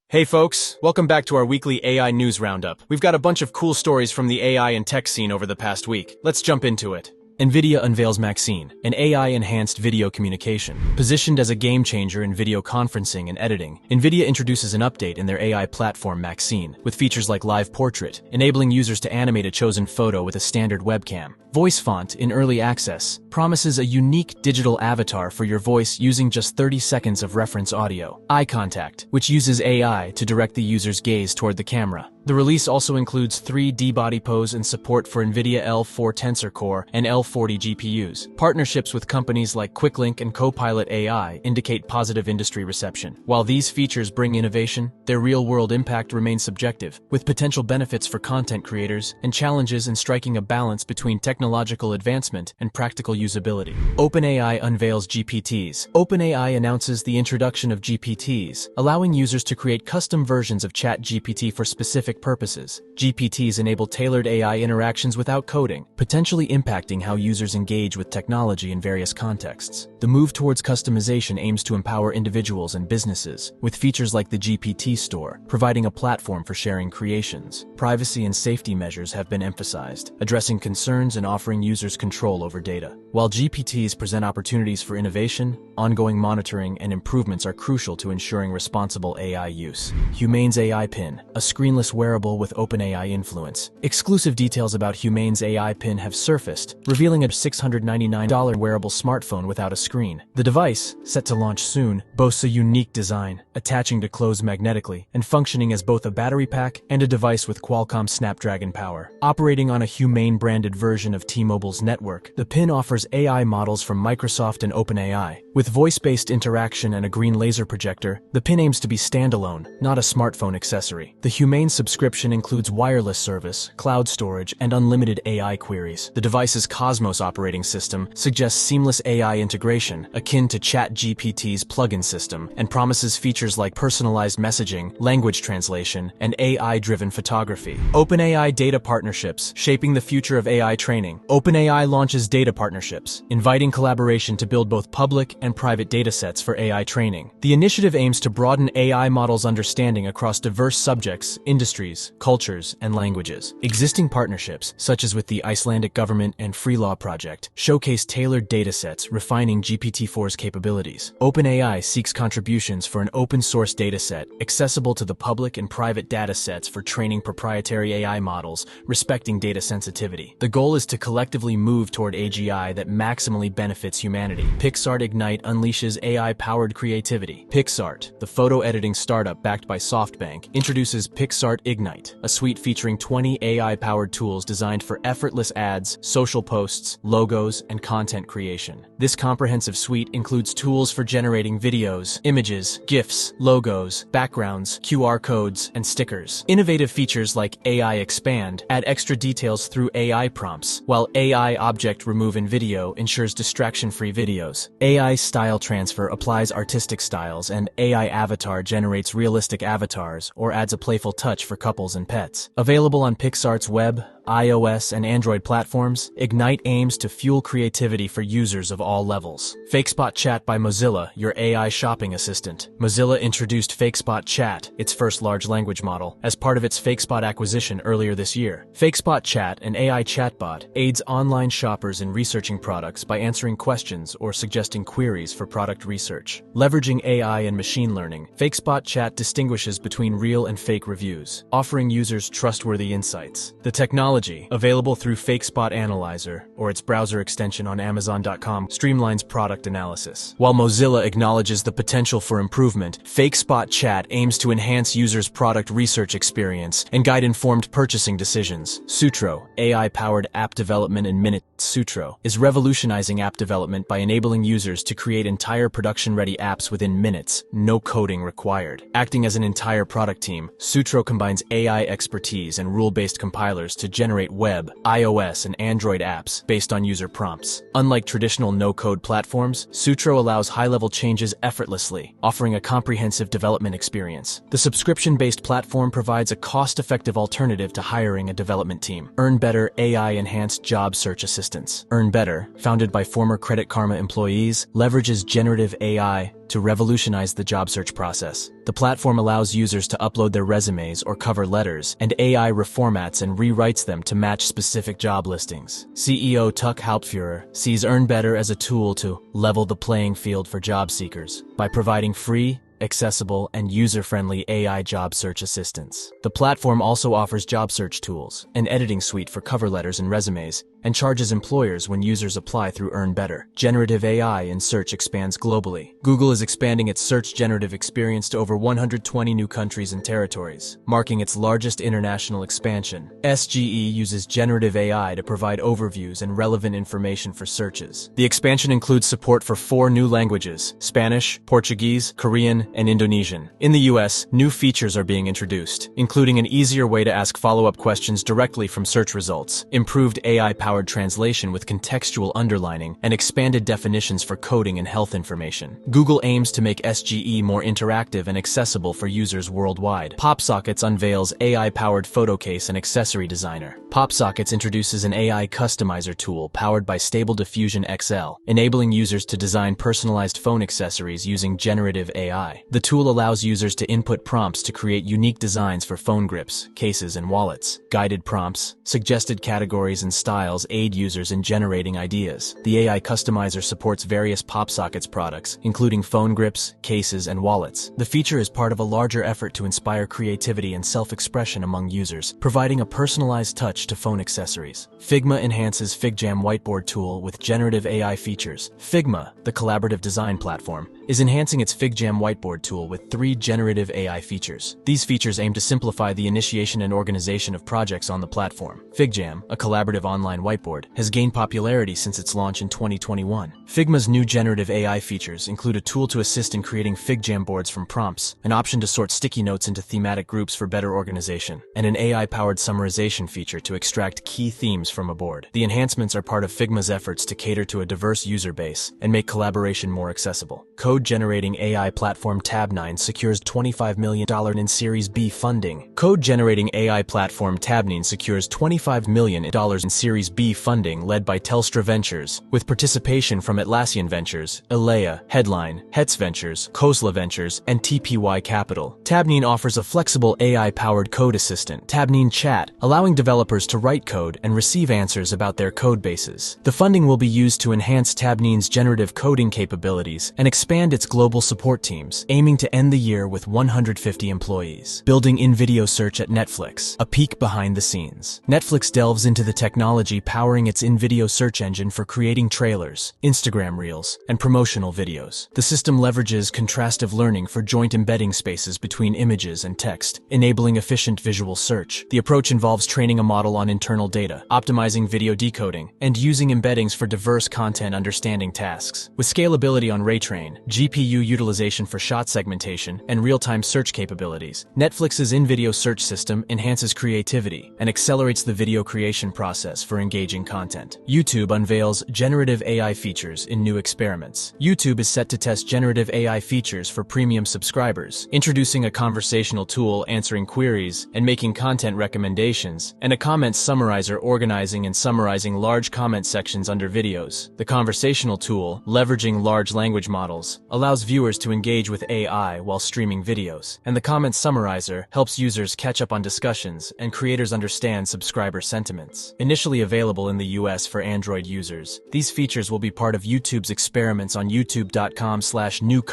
Hey folks, welcome back to our weekly AI news roundup. We've got a bunch of cool stories from the AI and tech scene over the past week. Let's jump into it. Nvidia unveils Maxine, an AI-enhanced video communication. Positioned as a game-changer in video conferencing and editing, Nvidia introduces an update in their AI platform Maxine, with features like live portrait, enabling users to animate a chosen photo with a standard webcam. Voice Font, in early access, promises a unique digital avatar for your voice using just 30 seconds of reference audio. Eye Contact, which uses AI to direct the user's gaze toward the camera. The release also includes 3D body pose and support for Nvidia L4 Tensor Core and L40 GPUs. Partnerships with companies like QuickLink and Copilot AI indicate positive industry reception. While these features bring innovation, their real-world impact remains subjective, with potential benefits for content creators and challenges in striking a balance between technological advancement and practical usability. OpenAI unveils GPTs. OpenAI announces the introduction of GPTs, allowing users to create custom versions of ChatGPT for specific purposes. GPTs enable tailored AI interactions without coding, potentially impacting how users engage with technology in various contexts. The move towards customization aims to empower individuals and businesses, with features like the GPT Store, providing a platform for sharing creations. Privacy and safety measures have been emphasized, addressing concerns and offering users control over data. While GPTs present opportunities for innovation, ongoing monitoring and improvements are crucial to ensuring responsible AI use. Humane's AI Pin, a screenless wearable with OpenAI influence. Exclusive details about Humane's AI Pin have surfaced, revealing a $699 wearable smartphone without a screen. The device, set to launch soon, boasts a unique design, attaching to clothes magnetically and functioning as both a battery pack and a device with Qualcomm Snapdragon power. Operating on a Humane-branded version of T-Mobile's network, the Pin offers AI models from Microsoft and OpenAI. With voice-based interaction and a green laser projector, the Pin aims to be standalone, not a smartphone accessory. The Humane subscription includes wireless service, cloud storage, and unlimited AI queries. The device's Cosmos operating system suggests seamless AI integration, akin to ChatGPT's plugin system, and promises features like personalized messaging, language translation, and AI-driven photography. OpenAI data partnerships, shaping the future of AI training. OpenAI launches data partnerships, inviting collaboration to build both public and private datasets for AI training. The initiative aims to broaden AI models' understanding across diverse subjects, industries, cultures, and languages. Existing partnerships, such as with the Icelandic government and Freelaw Project, showcase tailored datasets refining GPT-4's capabilities. OpenAI seeks contributions for an open-source dataset accessible to the public and private datasets for training proprietary AI models, respecting data sensitivity. The goal is to collectively move toward AGI that maximally benefits humanity. Picsart Ignite unleashes AI-powered creativity. Picsart, the photo editing startup backed by SoftBank, introduces Picsart Ignite, a suite featuring 20 AI-powered tools designed for effortless ads, social posts, logos, and content creation. This comprehensive suite includes tools for generating videos, images, GIFs, logos, backgrounds, QR codes, and stickers. Innovative features like AI Expand add extra details through AI prompts, while AI Object Remove in Video ensures distraction-free videos. AI Style Transfer applies artistic styles, and AI Avatar generates realistic avatars or adds a playful touch for couples and pets. Available on Picsart's web, iOS, and Android platforms, Ignite aims to fuel creativity for users of all levels. Fakespot Chat by Mozilla, your AI shopping assistant. Mozilla introduced Fakespot Chat, its first large language model, as part of its Fakespot acquisition earlier this year. Fakespot Chat, an AI chatbot, aids online shoppers in researching products by answering questions or suggesting queries for product research. Leveraging AI and machine learning, Fakespot Chat distinguishes between real and fake reviews, offering users trustworthy insights. The technology, available through Fakespot Analyzer or its browser extension on Amazon.com, streamlines product analysis. While Mozilla acknowledges the potential for improvement, Fakespot Chat aims to enhance users' product research experience and guide informed purchasing decisions. Sutro, AI-powered app development in minutes. Sutro is revolutionizing app development by enabling users to create entire production-ready apps within minutes, no coding required. Acting as an entire product team, Sutro combines AI expertise and rule-based compilers to generate web, iOS, and Android apps based on user prompts. Unlike traditional no-code platforms, Sutro allows high-level changes effortlessly, offering a comprehensive development experience. The subscription-based platform provides a cost-effective alternative to hiring a development team. EarnBetter AI-enhanced job search assistance. EarnBetter, founded by former Credit Karma employees, leverages generative AI to revolutionize the job search process. The platform allows users to upload their resumes or cover letters, and AI reformats and rewrites them to match specific job listings. CEO Tuck Hauptführer sees EarnBetter as a tool to level the playing field for job seekers by providing free, accessible, and user-friendly AI job search assistance. The platform also offers job search tools, an editing suite for cover letters and resumes, and charges employers when users apply through EarnBetter. Generative AI in search expands globally. Google is expanding its search generative experience to over 120 new countries and territories, marking its largest international expansion. SGE uses generative AI to provide overviews and relevant information for searches. The expansion includes support for 4 new languages: Spanish, Portuguese, Korean, and Indonesian. In the US, new features are being introduced, including an easier way to ask follow-up questions directly from search results, improved AI-powered translation with contextual underlining, and expanded definitions for coding and health information. Google aims to make SGE more interactive and accessible for users worldwide. PopSockets unveils AI-powered photo case and accessory designer. PopSockets introduces an AI customizer tool powered by Stable Diffusion XL, enabling users to design personalized phone accessories using generative AI. The tool allows users to input prompts to create unique designs for phone grips, cases, and wallets. Guided prompts, suggested categories, and styles aid users in generating ideas. The AI customizer supports various PopSockets products, including phone grips, cases, and wallets. The feature is part of a larger effort to inspire creativity and self-expression among users, providing a personalized touch to phone accessories. Figma enhances FigJam whiteboard tool with generative AI features. Figma, the collaborative design platform, is enhancing its FigJam whiteboard tool with 3 generative AI features. These features aim to simplify the initiation and organization of projects on the platform. FigJam, a collaborative online whiteboard, has gained popularity since its launch in 2021. Figma's new generative AI features include a tool to assist in creating FigJam boards from prompts, an option to sort sticky notes into thematic groups for better organization, and an AI-powered summarization feature to extract key themes from a board. The enhancements are part of Figma's efforts to cater to a diverse user base and make collaboration more accessible. Code-generating AI platform Tabnine secures $25 million in Series B funding. Code-generating AI platform Tabnine secures $25 million in Series B funding led by Telstra Ventures, with participation from Atlassian Ventures, Elea, Headline, Hetz Ventures, Khosla Ventures, and TPY Capital. Tabnine offers a flexible AI-powered code assistant, Tabnine Chat, allowing developers to write code and receive answers about their code bases. The funding will be used to enhance Tabnine's generative coding capabilities and expand its global support teams, aiming to end the year with 150 employees. Building in-video search at Netflix, a peek behind the scenes. Netflix delves into the technology powering its in-video search engine for creating trailers, Instagram Reels, and promotional videos. The system leverages contrastive learning for joint embedding spaces between images and text, enabling efficient visual search. The approach involves training a model on internal data, optimizing video decoding, and using embeddings for diverse content understanding tasks. With scalability on Raytrain, GPU utilization for shot segmentation, and real-time search capabilities, Netflix's in-video search system enhances creativity and accelerates the video creation process for engaging content. YouTube unveils generative AI features in new experiments. YouTube is set to test generative AI features for premium subscribers, introducing a conversational tool answering queries and making content recommendations, and a comment summarizer organizing and summarizing large comment sections under videos. The conversational tool, leveraging large language models, allows viewers to engage with AI while streaming videos, and the comment summarizer helps users catch up on discussions and creators understand subscriber sentiments. Initially available in the US for Android users, these features will be part of YouTube's experiments on youtube.com/new,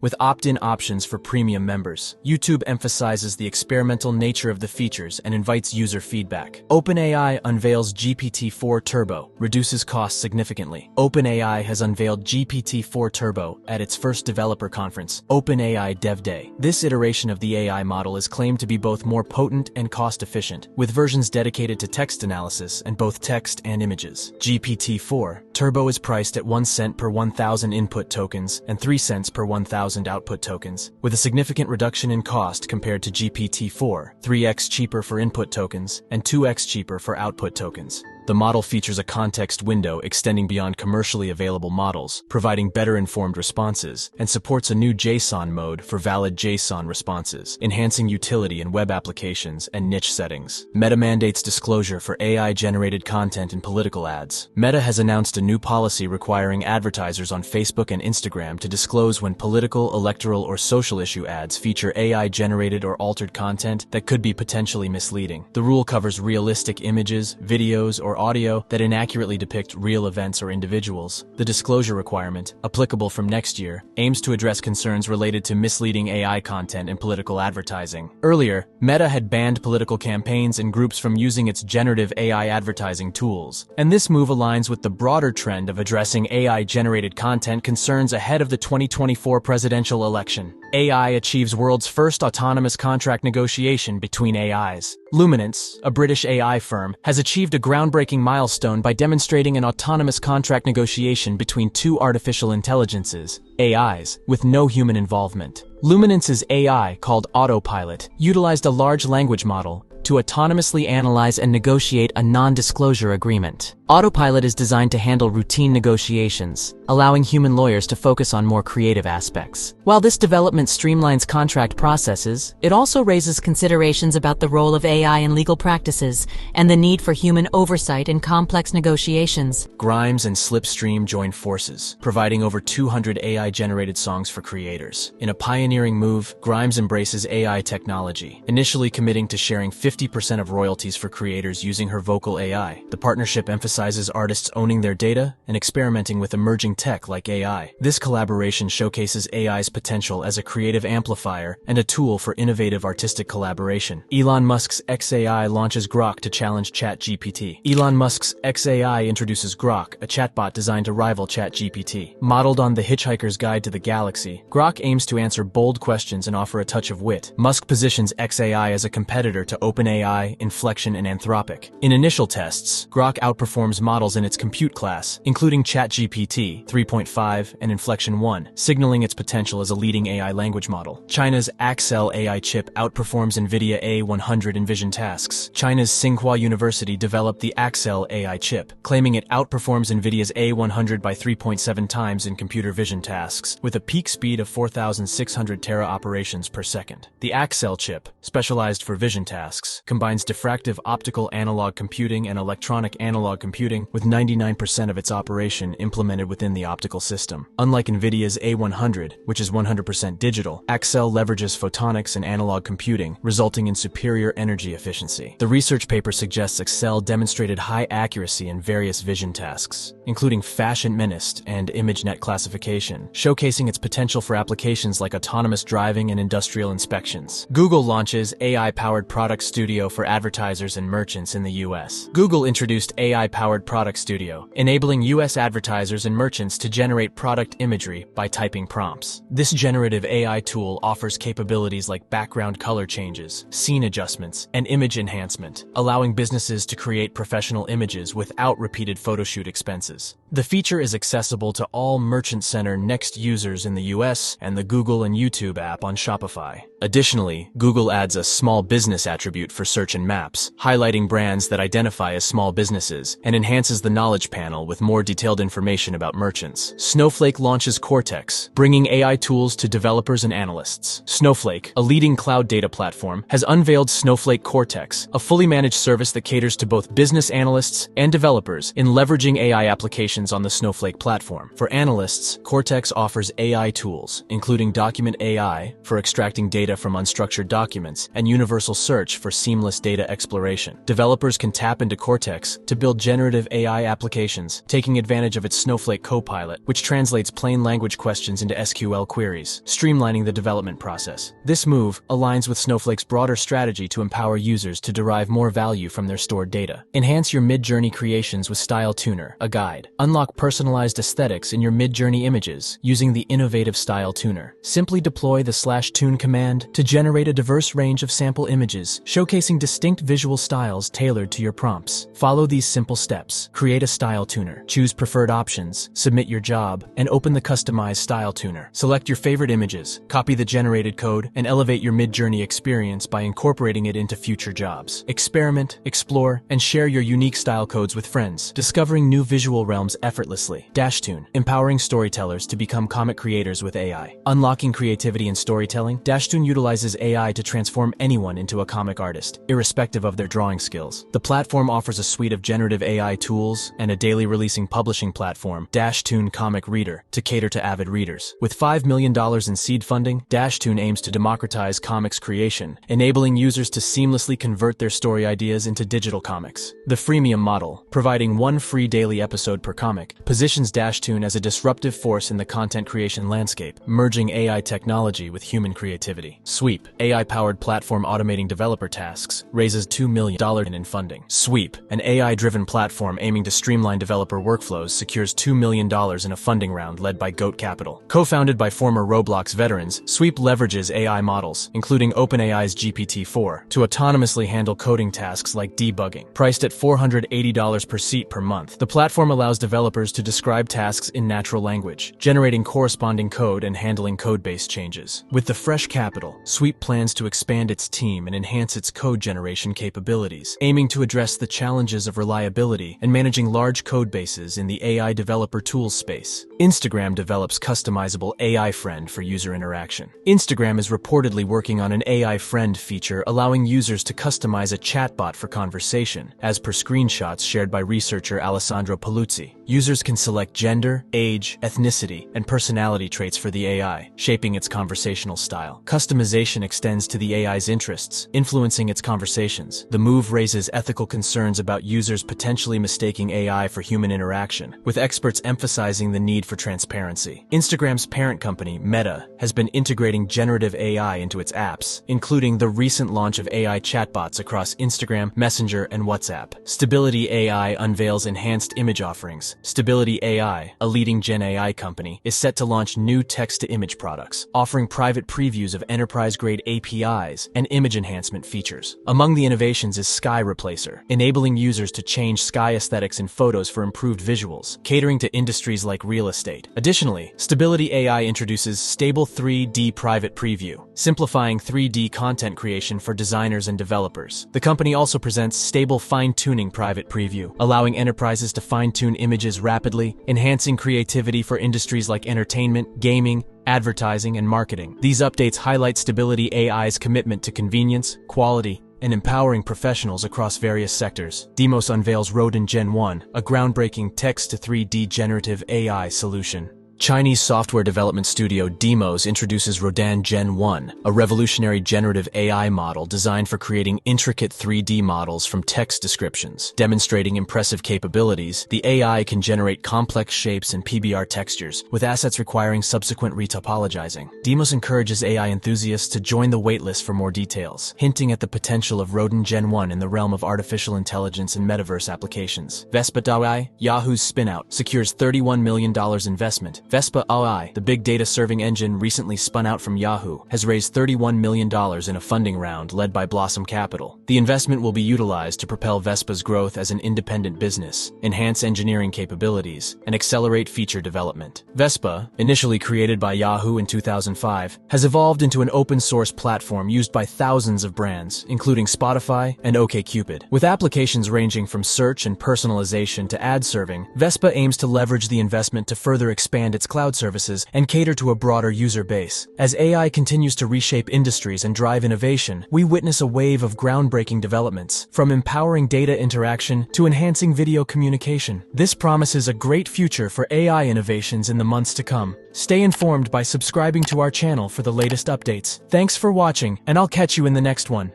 with opt-in options for premium members. YouTube emphasizes the experimental nature of the features and invites user feedback. OpenAI unveils GPT-4 Turbo, reduces costs significantly. OpenAI has unveiled GPT-4 Turbo at its first developer conference, OpenAI Dev Day. This iteration of the AI model is claimed to be both more potent and cost-efficient, with versions dedicated to text analysis and both text and images. GPT-4 Turbo is priced at 1 cent per 1,000 input tokens and 3 cents per 1,000 output tokens, with a significant reduction in cost compared to GPT-4, 3x cheaper for input tokens and 2x cheaper for output tokens. The model features a context window extending beyond commercially available models, providing better informed responses, and supports a new JSON mode for valid JSON responses, enhancing utility in web applications and niche settings. Meta mandates disclosure for AI-generated content and political ads. Meta has announced a a new policy requiring advertisers on Facebook and Instagram to disclose when political, electoral, or social issue ads feature AI-generated or altered content that could be potentially misleading. The rule covers realistic images, videos, or audio that inaccurately depict real events or individuals. The disclosure requirement, applicable from next year, aims to address concerns related to misleading AI content in political advertising. Earlier, Meta had banned political campaigns and groups from using its generative AI advertising tools, and this move aligns with the broader trend of addressing AI-generated content concerns ahead of the 2024 presidential election. AI achieves world's first autonomous contract negotiation between AIs. Luminance, a British AI firm, has achieved a groundbreaking milestone by demonstrating an autonomous contract negotiation between two artificial intelligences, AIs, with no human involvement. Luminance's AI, called Autopilot, utilized a large language model to autonomously analyze and negotiate a non-disclosure agreement. Autopilot is designed to handle routine negotiations, allowing human lawyers to focus on more creative aspects. While this development streamlines contract processes, it also raises considerations about the role of AI in legal practices and the need for human oversight in complex negotiations. Grimes and Slip.stream join forces, providing over 200 AI-generated songs for creators. In a pioneering move, Grimes embraces AI technology, initially committing to sharing 50% of royalties for creators using her vocal AI. The partnership emphasizes artists owning their data and experimenting with emerging tech like AI. This collaboration showcases AI's potential as a creative amplifier and a tool for innovative artistic collaboration. Elon Musk's XAI launches Grok to challenge ChatGPT. Elon Musk's XAI introduces Grok, a chatbot designed to rival ChatGPT. Modeled on The Hitchhiker's Guide to the Galaxy, Grok aims to answer bold questions and offer a touch of wit. Musk positions XAI as a competitor to OpenAI, Inflection, and Anthropic. In initial tests, Grok outperforms models in its compute class, including ChatGPT 3.5 and Inflection 1, signaling its potential as a leading AI language model. China's Accel AI chip outperforms Nvidia A100 in vision tasks. China's Tsinghua University developed the Accel AI chip, claiming it outperforms Nvidia's A100 by 3.7 times in computer vision tasks, with a peak speed of 4,600 tera operations per second. The Accel chip, specialized for vision tasks, combines diffractive optical analog computing and electronic analog computing with 99% of its operation implemented within the optical system. Unlike Nvidia's A100, which is 100% digital, Accel leverages photonics and analog computing, resulting in superior energy efficiency. The research paper suggests Accel demonstrated high accuracy in various vision tasks, including fashion menist and ImageNet classification, showcasing its potential for applications like autonomous driving and industrial inspections. Google launches AI-powered product studio for advertisers and merchants in the US. Google introduced AI-powered Product Studio, enabling US advertisers and merchants to generate product imagery by typing prompts. This generative AI tool offers capabilities like background color changes, scene adjustments, and image enhancement, allowing businesses to create professional images without repeated photoshoot expenses. The feature is accessible to all Merchant Center Next users in the US and the Google and YouTube app on Shopify. Additionally, Google adds a small business attribute for search and maps, highlighting brands that identify as small businesses, and enhances the knowledge panel with more detailed information about merchants. Snowflake launches Cortex, bringing AI tools to developers and analysts. Snowflake, a leading cloud data platform, has unveiled Snowflake Cortex, a fully managed service that caters to both business analysts and developers in leveraging AI applications on the Snowflake platform. For analysts, Cortex offers AI tools, including Document AI for extracting data from unstructured documents and Universal Search for seamless data exploration. Developers can tap into Cortex to build generative AI applications, taking advantage of its Snowflake Copilot, which translates plain language questions into SQL queries, streamlining the development process. This move aligns with Snowflake's broader strategy to empower users to derive more value from their stored data. Enhance your Midjourney creations with Style Tuner, a guide. Unlock personalized aesthetics in your Midjourney images using the innovative Style Tuner. Simply deploy the /tune command to generate a diverse range of sample images, showcasing distinct visual styles tailored to your prompts. Follow these simple steps. Create a Style Tuner. Choose preferred options, submit your job, and open the customized Style Tuner. Select your favorite images, copy the generated code, and elevate your Midjourney experience by incorporating it into future jobs. Experiment, explore, and share your unique style codes with friends, discovering new visual realms effortlessly. Dashtoon, empowering storytellers to become comic creators with AI. Unlocking creativity in storytelling, Dashtoon utilizes AI to transform anyone into a comic artist, irrespective of their drawing skills. The platform offers a suite of generative AI tools and a daily releasing publishing platform, Dashtoon Comic Reader, to cater to avid readers. With $5 million in seed funding, Dashtoon aims to democratize comics creation, enabling users to seamlessly convert their story ideas into digital comics. The freemium model, providing one free daily episode per comic, positions Dashtoon as a disruptive force in the content creation landscape, merging AI technology with human creativity. Sweep, AI-powered platform automating developer tasks, raises $2 million in funding. Sweep, an AI-driven platform aiming to streamline developer workflows, secures $2 million in a funding round led by Goat Capital. Co-founded by former Roblox veterans, Sweep leverages AI models, including OpenAI's GPT-4, to autonomously handle coding tasks like debugging. Priced at $480 per seat per month, the platform allows developers to describe tasks in natural language, generating corresponding code and handling code-based changes. With the fresh capital, Sweep plans to expand its team and enhance its code generation capabilities, aiming to address the challenges of reliability and managing large code bases in the AI developer tools space. Instagram develops customizable AI friend for user interaction. Instagram is reportedly working on an AI friend feature allowing users to customize a chatbot for conversation, as per screenshots shared by researcher Alessandro Paluzzi. Users can select gender, age, ethnicity, and personality traits for the AI, shaping its conversational style. Customization extends to the AI's interests, influencing its conversations. The move raises ethical concerns about users potentially mistaking AI for human interaction, with experts emphasizing the need for transparency. Instagram's parent company, Meta, has been integrating generative AI into its apps, including the recent launch of AI chatbots across Instagram, Messenger, and WhatsApp. Stability AI unveils enhanced image offerings. Stability AI, a leading GenAI company, is set to launch new text-to-image products, offering private previews of enterprise-grade APIs and image enhancement features. Among the innovations is Sky Replacer, enabling users to change sky aesthetics in photos for improved visuals, catering to industries like real estate. Additionally, Stability AI introduces Stable 3D Private Preview, simplifying 3D content creation for designers and developers. The company also presents Stable Fine-Tuning Private Preview, allowing enterprises to fine-tune images rapidly, enhancing creativity for industries like entertainment, gaming, advertising, and marketing. These updates highlight Stability AI's commitment to convenience, quality, and empowering professionals across various sectors. Deemos unveils Rodin Gen 1, a groundbreaking text-to-3D generative AI solution. Chinese software development studio Deemos introduces Rodin Gen 1, a revolutionary generative AI model designed for creating intricate 3D models from text descriptions. Demonstrating impressive capabilities, the AI can generate complex shapes and PBR textures, with assets requiring subsequent retopologizing. Deemos encourages AI enthusiasts to join the waitlist for more details, hinting at the potential of Rodin Gen 1 in the realm of artificial intelligence and metaverse applications. Vespa.ai, Yahoo's spin-out, secures $31 million investment. Vespa.ai, the big data serving engine recently spun out from Yahoo, has raised $31 million in a funding round led by Blossom Capital. The investment will be utilized to propel Vespa's growth as an independent business, enhance engineering capabilities, and accelerate feature development. Vespa, initially created by Yahoo in 2005, has evolved into an open-source platform used by thousands of brands, including Spotify and OkCupid. With applications ranging from search and personalization to ad serving, Vespa aims to leverage the investment to further expand its cloud services and cater to a broader user base. As AI continues to reshape industries and drive innovation, we witness a wave of groundbreaking developments, from empowering data interaction to enhancing video communication. This promises a great future for AI innovations in the months to come. Stay informed by subscribing to our channel for the latest updates. Thanks for watching, and I'll catch you in the next one.